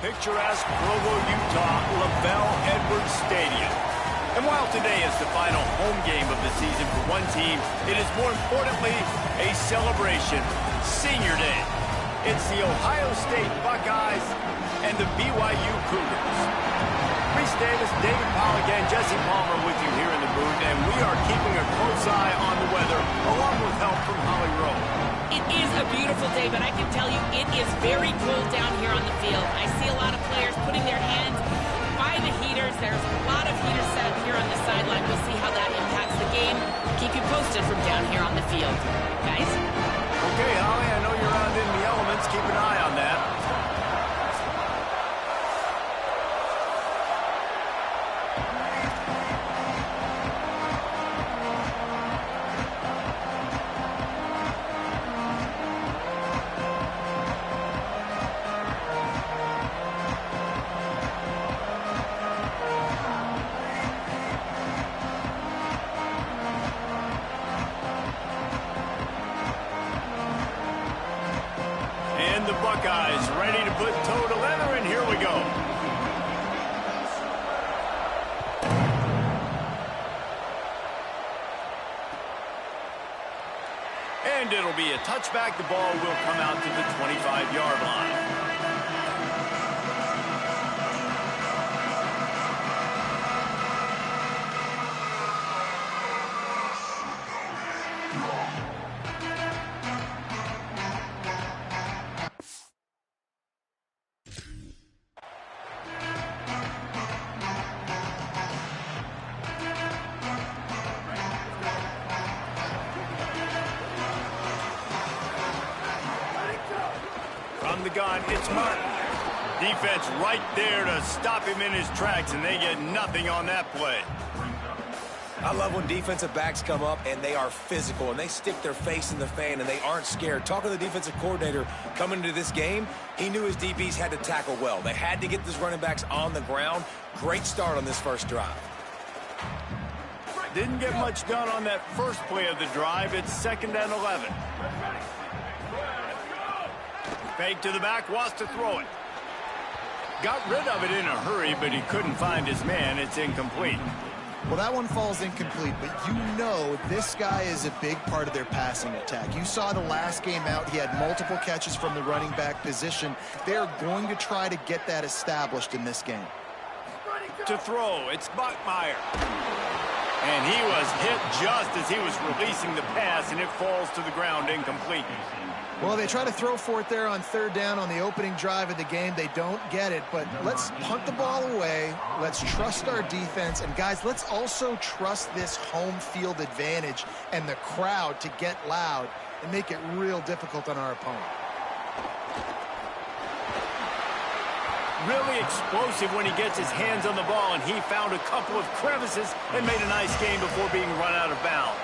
picturesque Provo, Utah, LaBelle Edwards Stadium. And while today is the final home game of the season for one team, it is more importantly a celebration, Senior Day. It's the Ohio State Buckeyes and the BYU Cougars. Reese Davis, David Pollack, and Jesse Palmer with you here in the booth, and we are keeping a close eye on the weather, along with help from Holly Rowe. It is a beautiful day, but I can tell you it is very cold down here on the field. I see a lot of players putting their hands by the heaters. There's a lot of heaters set up here on the sideline. We'll see how that impacts the game. Keep you posted from down here on the field. Guys? Okay, Holly, I know you're out in the elements. Keep an eye on that. The Buckeyes ready to put toe to leather, and here we go. And it'll be a touchback. The ball will come out to the 25-yard line. From the gun, it's Martin. Defense right there to stop him in his tracks, and they get nothing on that play. I love when defensive backs come up and they are physical and they stick their face in the fan and they aren't scared. Talking to the defensive coordinator coming into this game, he knew his DBs had to tackle well. They had to get these running backs on the ground. Great start on this first drive. Didn't get much done on that first play of the drive. It's 2nd and 11. Fake to the back, wants to throw it. Got rid of it in a hurry, but he couldn't find his man. It's incomplete. Well, that one falls incomplete, but you know this guy is a big part of their passing attack. You saw the last game out, he had multiple catches from the running back position. They're going to try to get that established in this game. To throw, it's Buckmeyer. And he was hit just as he was releasing the pass, and it falls to the ground incomplete. Well, they try to throw for it there on 3rd down on the opening drive of the game. They don't get it, but let's punt the ball away. Let's trust our defense. And, guys, let's also trust this home field advantage and the crowd to get loud and make it real difficult on our opponent. Really explosive when he gets his hands on the ball, and he found a couple of crevices and made a nice game before being run out of bounds.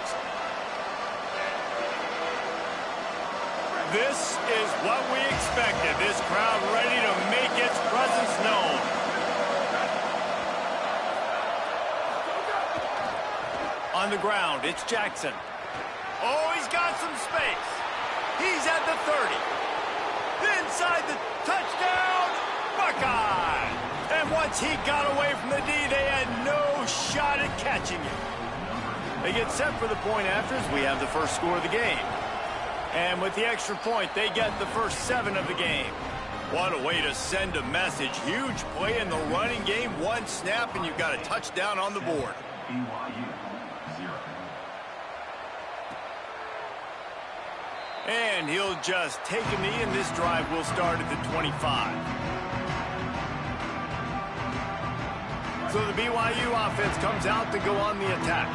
This is what we expected. This crowd ready to make its presence known. On the ground, it's Jackson. Oh, he's got some space. He's at the 30. Inside the touchdown, Buckeye. And once he got away from the D, they had no shot at catching him. They get set for the point after as we have the first score of the game. And with the extra point, they get the first 7 of the game. What a way to send a message. Huge play in the running game. 1 snap, and you've got a touchdown on the board. And he'll just take a knee, and this drive will start at the 25. So the BYU offense comes out to go on the attack.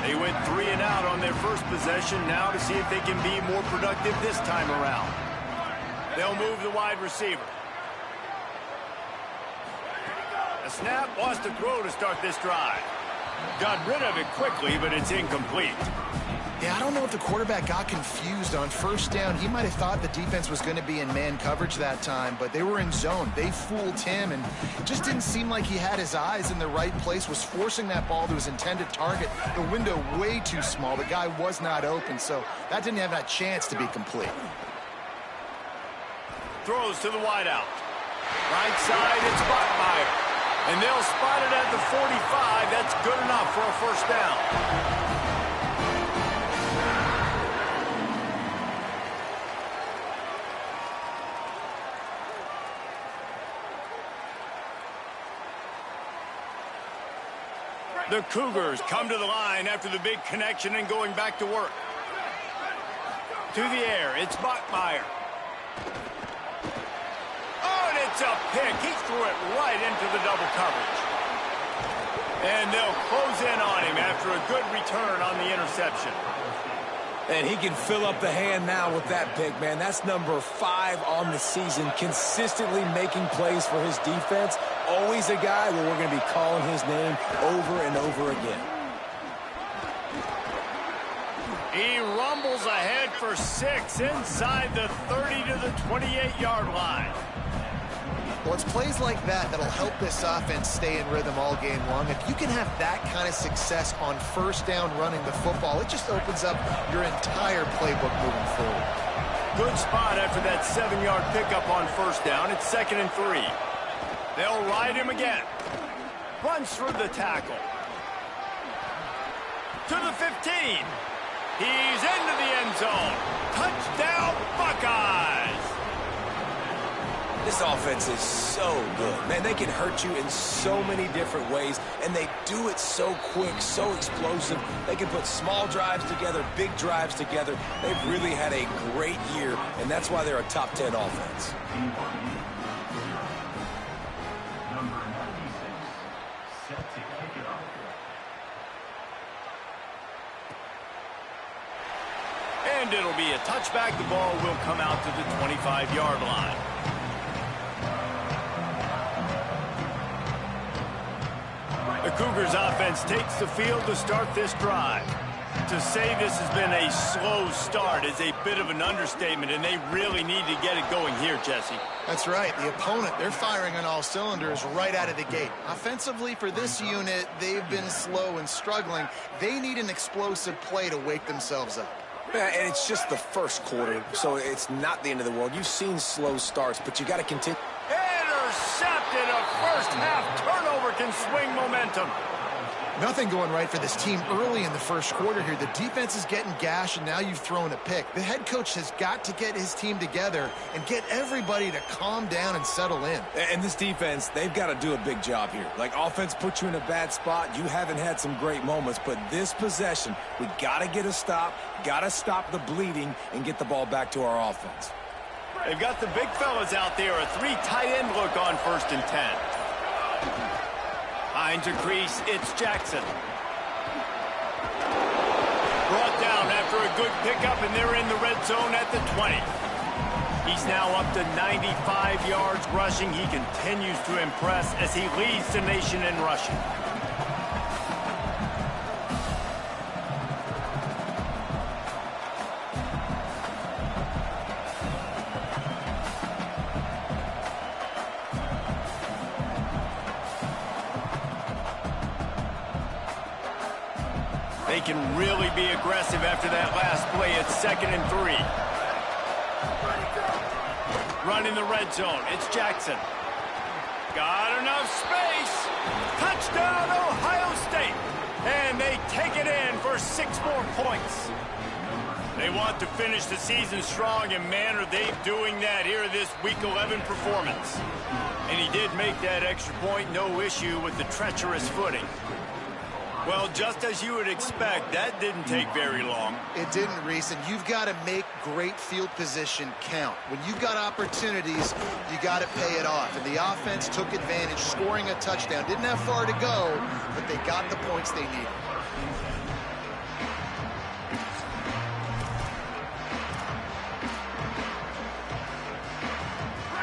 They went 3 and out on their first possession, now to see if they can be more productive this time around. They'll move the wide receiver. A snap, wants to throw to start this drive. Got rid of it quickly, but it's incomplete. Yeah, I don't know if the quarterback got confused on 1st down. He might have thought the defense was going to be in man coverage that time, but they were in zone. They fooled him, and it just didn't seem like he had his eyes in the right place, was forcing that ball to his intended target. The window way too small. The guy was not open, so that didn't have that chance to be complete. Throws to the wideout. Right side, it's Bachmeier. And they'll spot it at the 45. That's good enough for a first down. The Cougars come to the line after the big connection and going back to work. To the air, it's Bachmeier. Oh, and it's a pick. He threw it right into the double coverage. And they'll close in on him after a good return on the interception. And he can fill up the hand now with that pick, man. That's number 5 on the season, consistently making plays for his defense. Always a guy where we're going to be calling his name over and over again. He rumbles ahead for 6 inside the 30 to the 28-yard line. Well, it's plays like that that'll help this offense stay in rhythm all game long. If you can have that kind of success on first down running the football, it just opens up your entire playbook moving forward. Good spot after that 7-yard pickup on first down. It's 2nd and 3. They'll ride him again. Runs through the tackle. To the 15. He's into the end zone. Touchdown, Buckeyes! This offense is so good. Man, they can hurt you in so many different ways, and they do it so quick, so explosive. They can put small drives together, big drives together. They've really had a great year, and that's why they're a top 10 offense. And it'll be a touchback. The ball will come out to the 25-yard line. The Cougars offense takes the field to start this drive. To say this has been a slow start is a bit of an understatement, and they really need to get it going here, Jesse. That's right. The opponent, they're firing on all cylinders right out of the gate. Offensively, for this unit, they've been slow and struggling. They need an explosive play to wake themselves up. Yeah, and it's just the first quarter, so it's not the end of the world. You've seen slow starts, but you got to continue. Intercepted. A first-half turnover can swing momentum. Nothing going right for this team early in the first quarter here. The defense is getting gashed, and now you've thrown a pick. The head coach has got to get his team together and get everybody to calm down and settle in. And this defense, they've got to do a big job here. Like, offense puts you in a bad spot. You haven't had some great moments, but this possession, we got to get a stop, got to stop the bleeding, and get the ball back to our offense. They've got the big fellas out there. A 3 tight end look on 1st and 10. Behind the crease, it's Jackson. Brought down after a good pickup, and they're in the red zone at the 20. He's now up to 95 yards rushing. He continues to impress as he leads the nation in rushing. They can really be aggressive after that last play. It's 2nd and 3. Running the red zone. It's Jackson. Got enough space. Touchdown, Ohio State. And they take it in for 6 more points. They want to finish the season strong, and man, are they doing that here this Week 11 performance. And he did make that extra point, no issue with the treacherous footing. Well, just as you would expect, that didn't take very long. It didn't, Reese, and you've got to make great field position count. When you've got opportunities, you got to pay it off. And the offense took advantage, scoring a touchdown. Didn't have far to go, but they got the points they needed.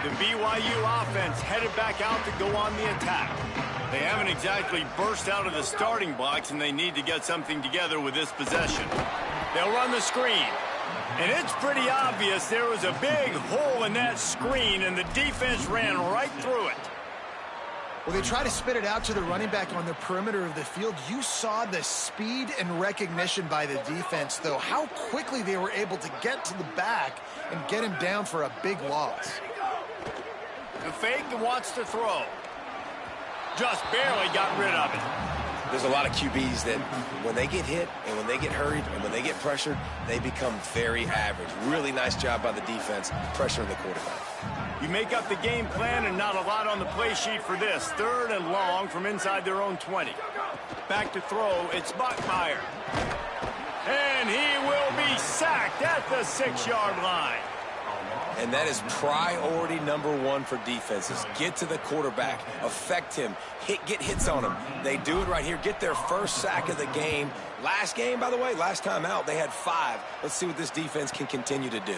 The BYU offense headed back out to go on the attack. They haven't exactly burst out of the starting blocks, and they need to get something together with this possession. They'll run the screen. And it's pretty obvious there was a big hole in that screen, and the defense ran right through it. Well, they try to spit it out to the running back on the perimeter of the field. You saw the speed and recognition by the defense, though, how quickly they were able to get to the back and get him down for a big loss. The fake and wants to throw. Just barely got rid of it. There's a lot of QBs that when they get hit and when they get hurried and when they get pressured, they become very average. Really nice job by the defense pressuring the quarterback. You make up the game plan and not a lot on the play sheet for this. 3rd and long from inside their own 20. Back to throw, it's Bachmeier. And he will be sacked at the 6-yard line. And that is priority #1 for defenses. Get to the quarterback, affect him, get hits on him. They do it right here, get their first sack of the game. Last game, by the way, last time out, they had 5. Let's see what this defense can continue to do.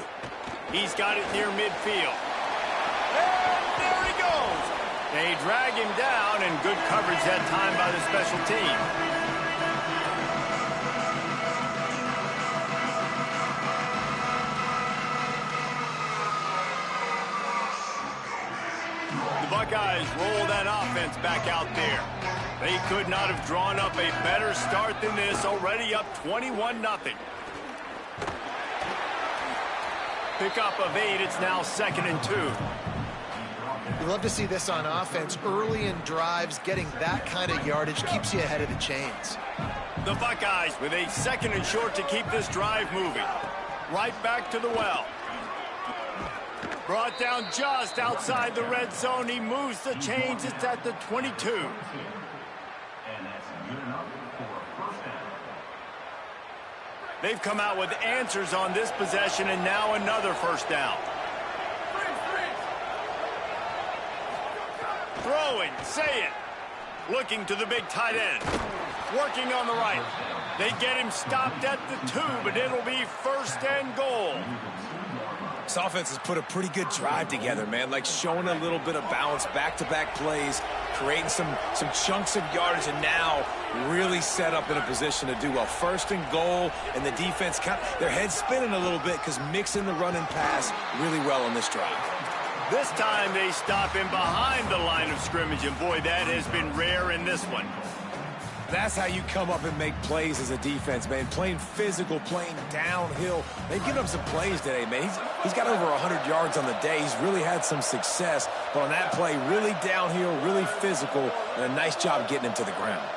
He's got it near midfield. And there he goes. They drag him down, and good coverage that time by the special team. The Buckeyes roll that offense back out there. They could not have drawn up a better start than this, already up 21-0. Pickup of 8, it's now 2nd and 2. You love to see this on offense. Early in drives, getting that kind of yardage keeps you ahead of the chains. The Buckeyes with a 2nd and short to keep this drive moving. Right back to the well. Brought down just outside the red zone. He moves the chains. It's at the 22. They've come out with answers on this possession, and now another first down. Throwing, say it. Looking to the big tight end. Working on the right. They get him stopped at the 2, but it'll be 1st and goal. This offense has put a pretty good drive together, man. Like showing a little bit of balance, back-to-back plays, creating some chunks of yardage, and now really set up in a position to do well. 1st and goal, and the defense, their head's spinning a little bit because mixing the run and pass really well on this drive. This time they stop him behind the line of scrimmage, and boy, that has been rare in this one. That's how you come up and make plays as a defense, man. Playing physical, playing downhill. They've given him some plays today, man. He's got over 100 yards on the day. He's really had some success. But on that play, really downhill, really physical, and a nice job getting him to the ground.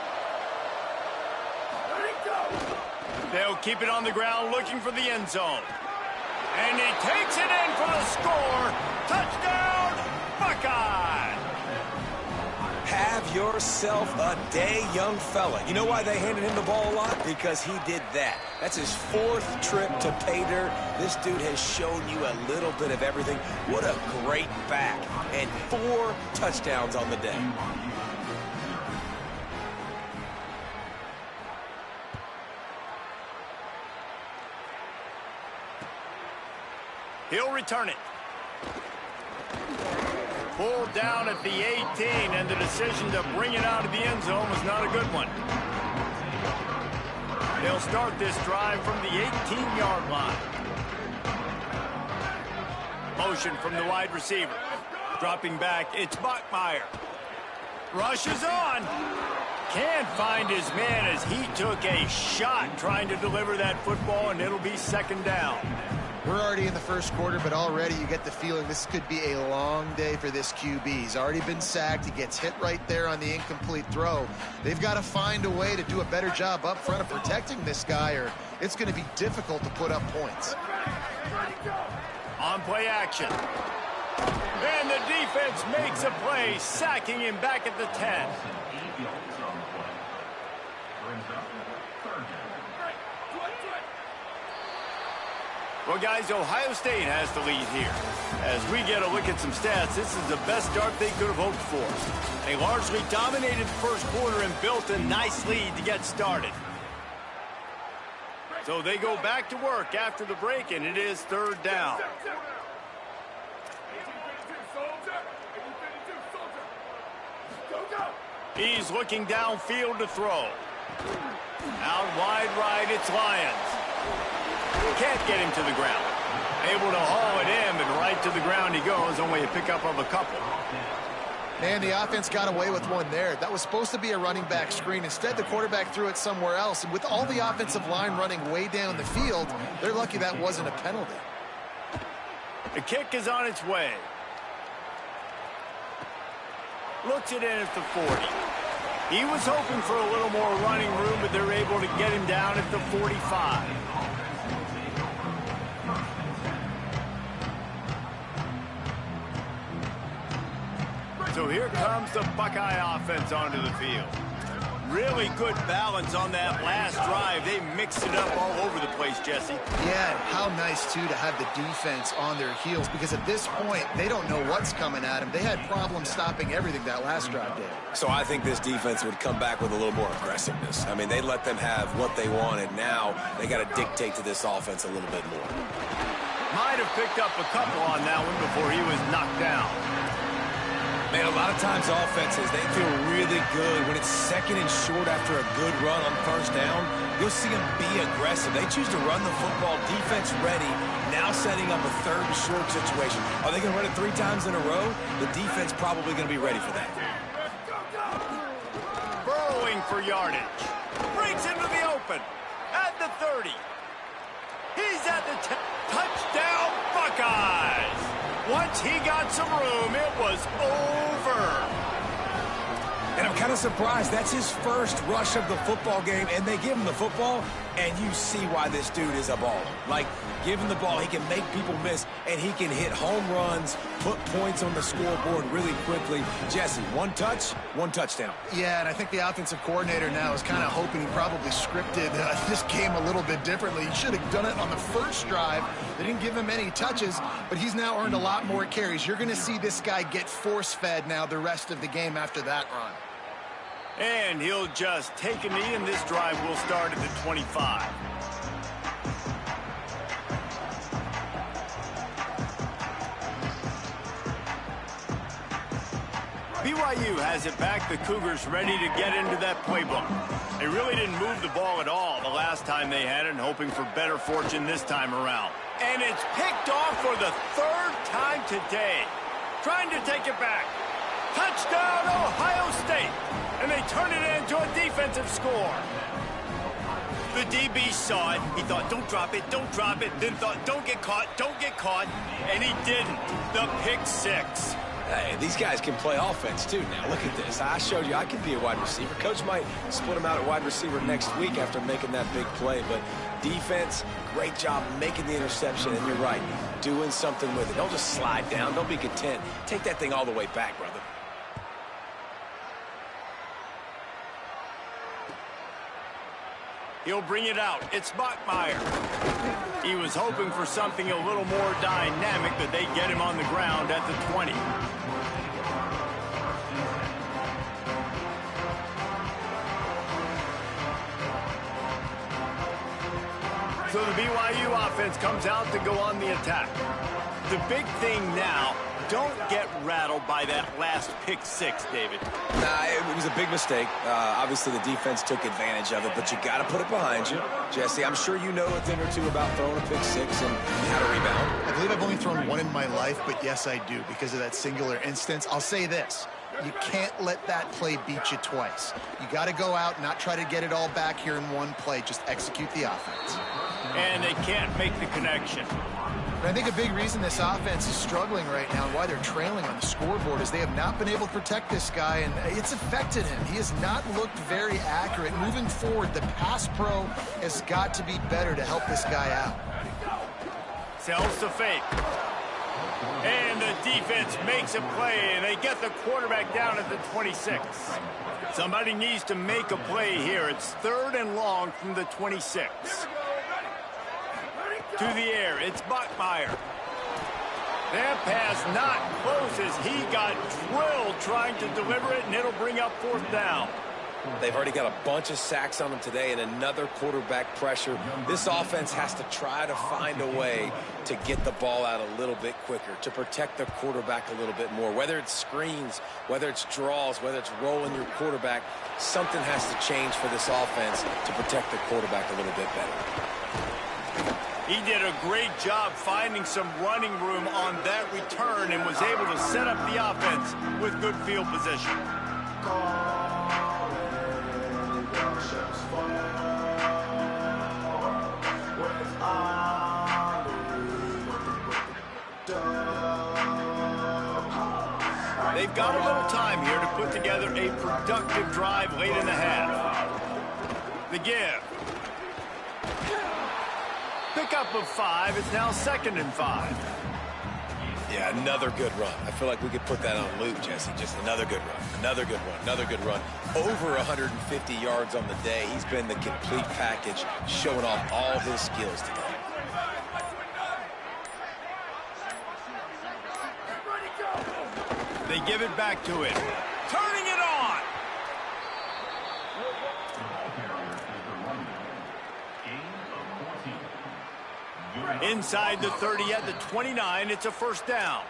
They'll keep it on the ground, looking for the end zone. And he takes it in for the score. Touchdown, Buckeye! Have yourself a day, young fella. You know why they handed him the ball a lot? Because he did that. That's his 4th trip to pay dirt. This dude has shown you a little bit of everything. What a great back. And 4 touchdowns on the day. He'll return it. Pulled down at the 18, and the decision to bring it out of the end zone was not a good one. They'll start this drive from the 18-yard line. Motion from the wide receiver. Dropping back, it's Bachmeier. Rushes on. Can't find his man as he took a shot trying to deliver that football, and it'll be 2nd down. We're already in the first quarter, but already you get the feeling this could be a long day for this QB. He's already been sacked. He gets hit right there on the incomplete throw. They've got to find a way to do a better job up front of protecting this guy, or it's going to be difficult to put up points. On play action. And the defense makes a play, sacking him back at the 10. Well, guys, Ohio State has the lead here. As we get a look at some stats, this is the best start they could have hoped for. They largely dominated the first quarter and built a nice lead to get started. So they go back to work after the break, and it is 3rd down. He's looking downfield to throw. Out wide right, it's Lyons. Can't get him to the ground. Able to haul it in, and right to the ground he goes, only a pickup of a couple. Man, the offense got away with one there. That was supposed to be a running back screen. Instead, the quarterback threw it somewhere else, and with all the offensive line running way down the field, they're lucky that wasn't a penalty. The kick is on its way. looks it in at the 40. He was hoping for a little more running room, but they're able to get him down at the 45. So here comes the Buckeye offense onto the field. Really good balance on that last drive. They mixed it up all over the place, Jesse. Yeah, how nice, too, to have the defense on their heels, because at this point, they don't know what's coming at them. They had problems stopping everything that last drive did. So I think this defense would come back with a little more aggressiveness. I mean, they let them have what they wanted. Now they got to dictate to this offense a little bit more. Might have picked up a couple on that one before he was knocked down. Man, a lot of times offenses, they feel really good when it's second and short after a good run on first down. You'll see them be aggressive. They choose to run the football, defense ready, now setting up a third and short situation. Are they going to run it 3 times in a row? The defense probably going to be ready for that. Burrowing for yardage. Breaks into the open. At the 30. He's at the 10. Touchdown, Buckeyes! Once he got some room, it was over. And I'm kind of surprised. That's his first rush of the football game, and they give him the football, and you see why this dude is a baller. Like, give him the ball, he can make people miss, and he can hit home runs, put points on the scoreboard really quickly. Jesse, 1 touch, 1 touchdown. Yeah, and I think the offensive coordinator now is kind of hoping he probably scripted this game a little bit differently. He should have done it on the first drive. They didn't give him any touches, but he's now earned a lot more carries. You're going to see this guy get force-fed now the rest of the game after that run. And he'll just take a knee, and this drive will start at the 25. BYU has it back. The Cougars ready to get into that playbook. They really didn't move the ball at all the last time they had it, and hoping for better fortune this time around. And it's picked off for the 3rd time today. Trying to take it back. Touchdown, Ohio State. And they turn it into a defensive score. The DB saw it. He thought, don't drop it, don't drop it. Then thought, don't get caught, don't get caught. And he didn't. The pick 6. Hey, these guys can play offense, too. Now, look at this. I showed you I can be a wide receiver. Coach might split him out at wide receiver next week after making that big play. But defense, great job making the interception. And you're right, doing something with it. Don't just slide down. Don't be content. Take that thing all the way back, brother. He'll bring it out. It's Bachmeier. He was hoping for something a little more dynamic, but they get him on the ground at the 20. So the BYU offense comes out to go on the attack. The big thing now, don't get rattled by that last pick 6, David. Nah, it was a big mistake. Obviously, the defense took advantage of it, but you got to put it behind you. Jesse, I'm sure you know a thing or two about throwing a pick 6 and how to rebound. I believe I've only thrown 1 in my life, but yes, I do, because of that singular instance. I'll say this. You can't let that play beat you twice. You got to go out, not try to get it all back here in one play. Just execute the offense. And they can't make the connection. I think a big reason this offense is struggling right now and why they're trailing on the scoreboard is they have not been able to protect this guy, and it's affected him. He has not looked very accurate. Moving forward, the pass pro has got to be better to help this guy out. Sells the fake. And the defense makes a play, and they get the quarterback down at the 26. Somebody needs to make a play here. It's 3rd and long from the 26. To the air, it's Bachmeier. That pass not close as he got drilled trying to deliver it, and it'll bring up 4th down. They've already got a bunch of sacks on them today and another quarterback pressure. This offense has to try to find a way to get the ball out a little bit quicker, to protect the quarterback a little bit more. Whether it's screens, whether it's draws, whether it's rolling your quarterback, something has to change for this offense to protect the quarterback a little bit better. He did a great job finding some running room on that return and was able to set up the offense with good field position. They've got a little time here to put together a productive drive late in the half. The give. Pickup of 5. It's now 2nd and 5. Yeah, another good run. I feel like we could put that on loop, Jesse. Just another good run, another good run, another good run. Over 150 yards on the day. He's been the complete package, showing off all his skills today. They give it back to him. Turning it on. Inside the 30 at the 29, it's a 1st down.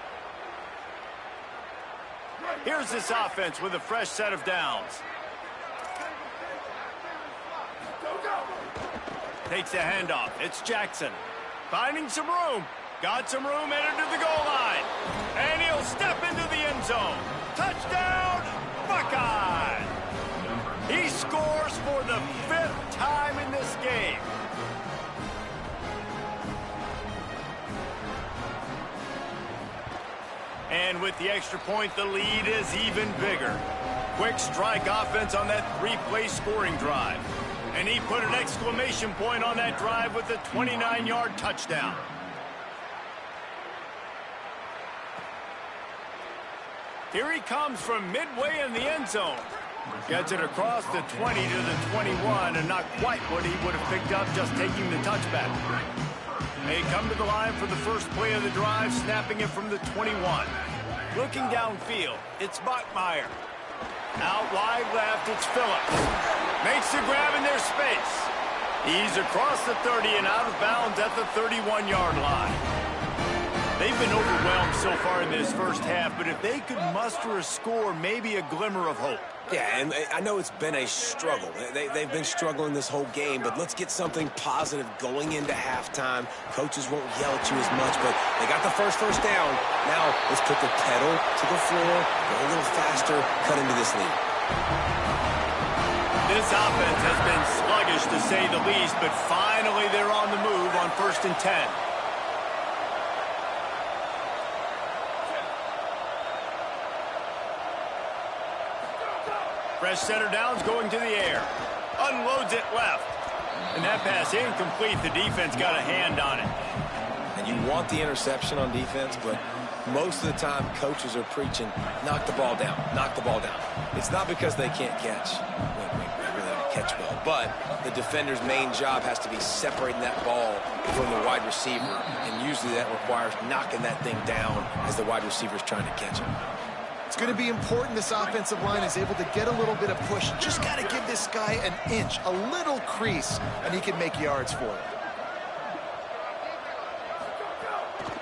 Here's this offense with a fresh set of downs. Takes the handoff. It's Jackson. Finding some room. Got some room headed to the goal line. And he'll step into the end zone. Touchdown, Buckeye! He scores for the 5th time in this game. And with the extra point, the lead is even bigger. Quick strike offense on that 3-play scoring drive. And he put an exclamation point on that drive with a 29-yard touchdown. Here he comes from midway in the end zone. Gets it across the 20 to the 21, and not quite what he would have picked up just taking the touchback. They come to the line for the first play of the drive, snapping it from the 21. Looking downfield, it's Bachmeier. Out wide left, it's Phillips. Makes the grab in their space. He's across the 30 and out of bounds at the 31-yard line. They've been overwhelmed so far in this first half, but if they could muster a score, maybe a glimmer of hope. Yeah, and I know it's been a struggle. They've been struggling this whole game, but let's get something positive going into halftime. Coaches won't yell at you as much, but they got the first down. Now let's put the pedal to the floor, go a little faster, cut into this lead. This offense has been sluggish to say the least, but finally they're on the move on 1st and 10. Fresh center downs going to the air. Unloads it left. And that pass incomplete. The defense got a hand on it. And you want the interception on defense, but most of the time coaches are preaching, knock the ball down, knock the ball down. It's not because they can't catch. Wait, really don't catch well. But the defender's main job has to be separating that ball from the wide receiver. And usually that requires knocking that thing down as the wide receiver's trying to catch it. It's going to be important this offensive line is able to get a little bit of push. Just got to give this guy an inch, a little crease, and he can make yards for it.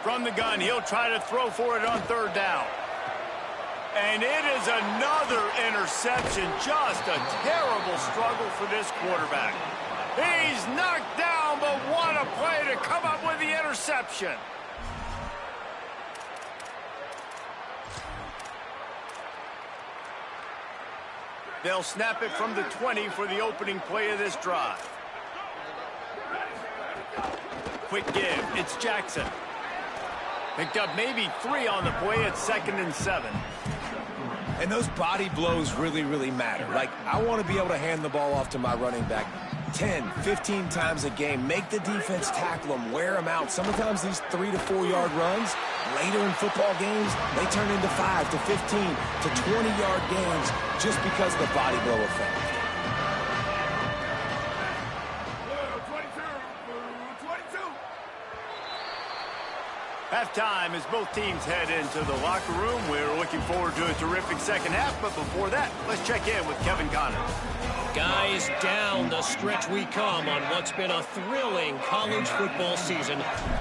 From the gun, he'll try to throw for it on 3rd down. And it is another interception. Just a terrible struggle for this quarterback. He's knocked down, but what a play to come up with the interception. They'll snap it from the 20 for the opening play of this drive. Quick give. It's Jackson. Picked up maybe 3 on the play at 2nd and 7. And those body blows really, really matter. Like, I want to be able to hand the ball off to my running back 10, 15 times a game. Make the defense tackle them, wear them out. Sometimes these 3 to 4 yard runs, later in football games, they turn into 5 to 15 to 20-yard gains just because of the body blow effect. Halftime as both teams head into the locker room. We're looking forward to a terrific second half, but before that, let's check in with Kevin Connor. Guys, down the stretch we come on what's been a thrilling college football season.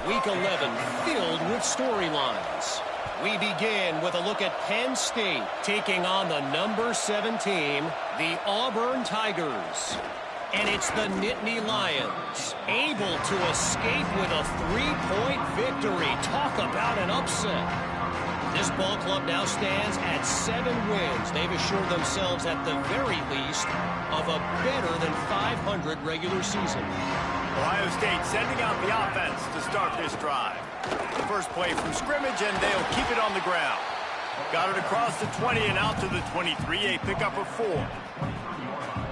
Week 11 filled with storylines. We begin with a look at Penn State taking on the number 7 team, the Auburn Tigers. And it's the Nittany Lions, able to escape with a 3-point victory. Talk about an upset. This ball club now stands at 7 wins. They've assured themselves at the very least of a better than 500 regular season. Ohio State sending out the offense to start this drive. The first play from scrimmage, and they'll keep it on the ground. Got it across the 20 and out to the 23, a pickup of 4.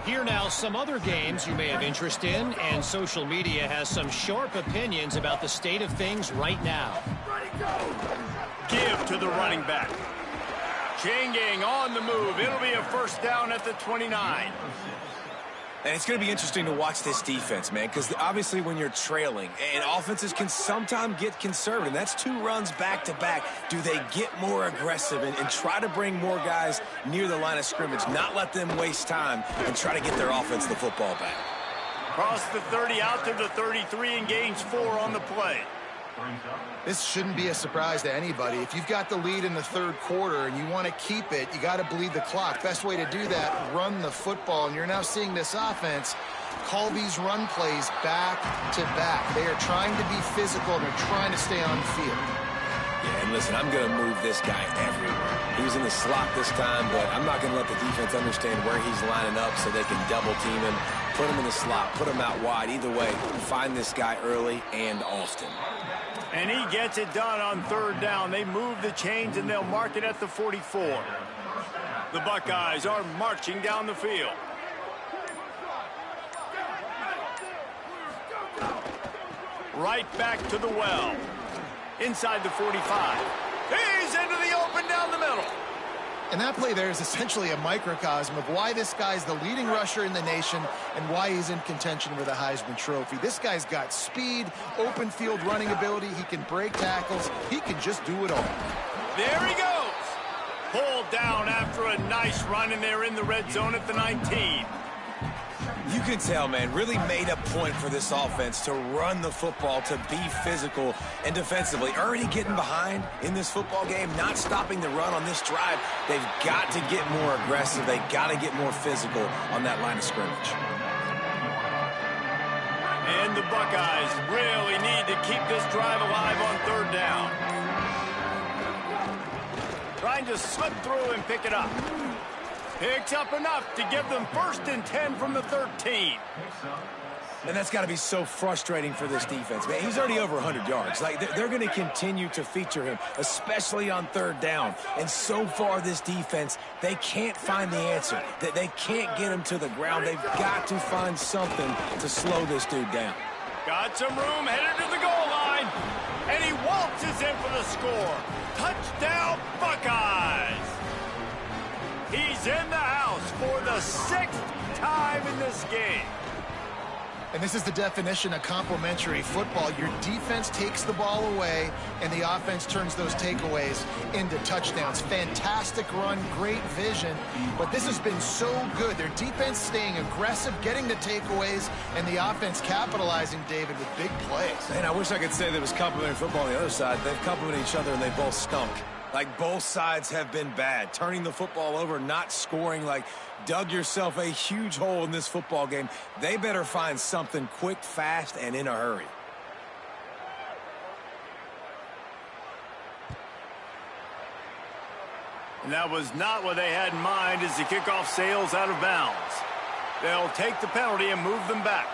Here now some other games you may have interest in, and social media has some sharp opinions about the state of things right now. Give to the running back. Changing on the move. It'll be a first down at the 29. And it's going to be interesting to watch this defense, man, because obviously when you're trailing, and offenses can sometimes get conservative. That's 2 runs back-to-back. Do they get more aggressive and try to bring more guys near the line of scrimmage, not let them waste time, and try to get their offense the football back? Cross the 30 out to the 33 and gains 4 on the play. This shouldn't be a surprise to anybody. If you've got the lead in the third quarter and you want to keep it, you got to bleed the clock. Best way to do that, run the football. And you're now seeing this offense call these run plays back to back. They are trying to be physical and they're trying to stay on the field. Yeah, and listen, I'm going to move this guy everywhere. He was in the slot this time, but I'm not going to let the defense understand where he's lining up so they can double team him, put him in the slot, put him out wide. Either way, find this guy early and often. And he gets it done on third down. They move the chains and they'll mark it at the 44. The Buckeyes are marching down the field. Right back to the well. Inside the 45. He's into the open down the middle. And that play there is essentially a microcosm of why this guy's the leading rusher in the nation and why he's in contention with a Heisman Trophy. This guy's got speed, open field running ability. He can break tackles. He can just do it all. There he goes. Pulled down after a nice run, and they're in the red zone at the 19. You can tell, man, really made a point for this offense to run the football, to be physical and defensively. Already getting behind in this football game, not stopping the run on this drive. They've got to get more aggressive. They've got to get more physical on that line of scrimmage. And the Buckeyes really need to keep this drive alive on third down. Trying to slip through and pick it up. Picks up enough to give them 1st and 10 from the 13. And that's got to be so frustrating for this defense, man. He's already over 100 yards. Like, they're going to continue to feature him, especially on third down. And so far, this defense, they can't find the answer. They can't get him to the ground. They've got to find something to slow this dude down. Got some room, headed to the goal line. And he waltzes in for the score. Touchdown, Buckeyes! He's in the house for the 6th time in this game. And this is the definition of complementary football. Your defense takes the ball away, and the offense turns those takeaways into touchdowns. Fantastic run, great vision, but this has been so good. Their defense staying aggressive, getting the takeaways, and the offense capitalizing, David, with big plays. Man, I wish I could say there was complementary football on the other side. They've complemented each other, and they both stunk. Like, both sides have been bad. Turning the football over, not scoring, like, dug yourself a huge hole in this football game. They better find something quick, fast, and in a hurry. And that was not what they had in mind as the kickoff sails out of bounds. They'll take the penalty and move them back.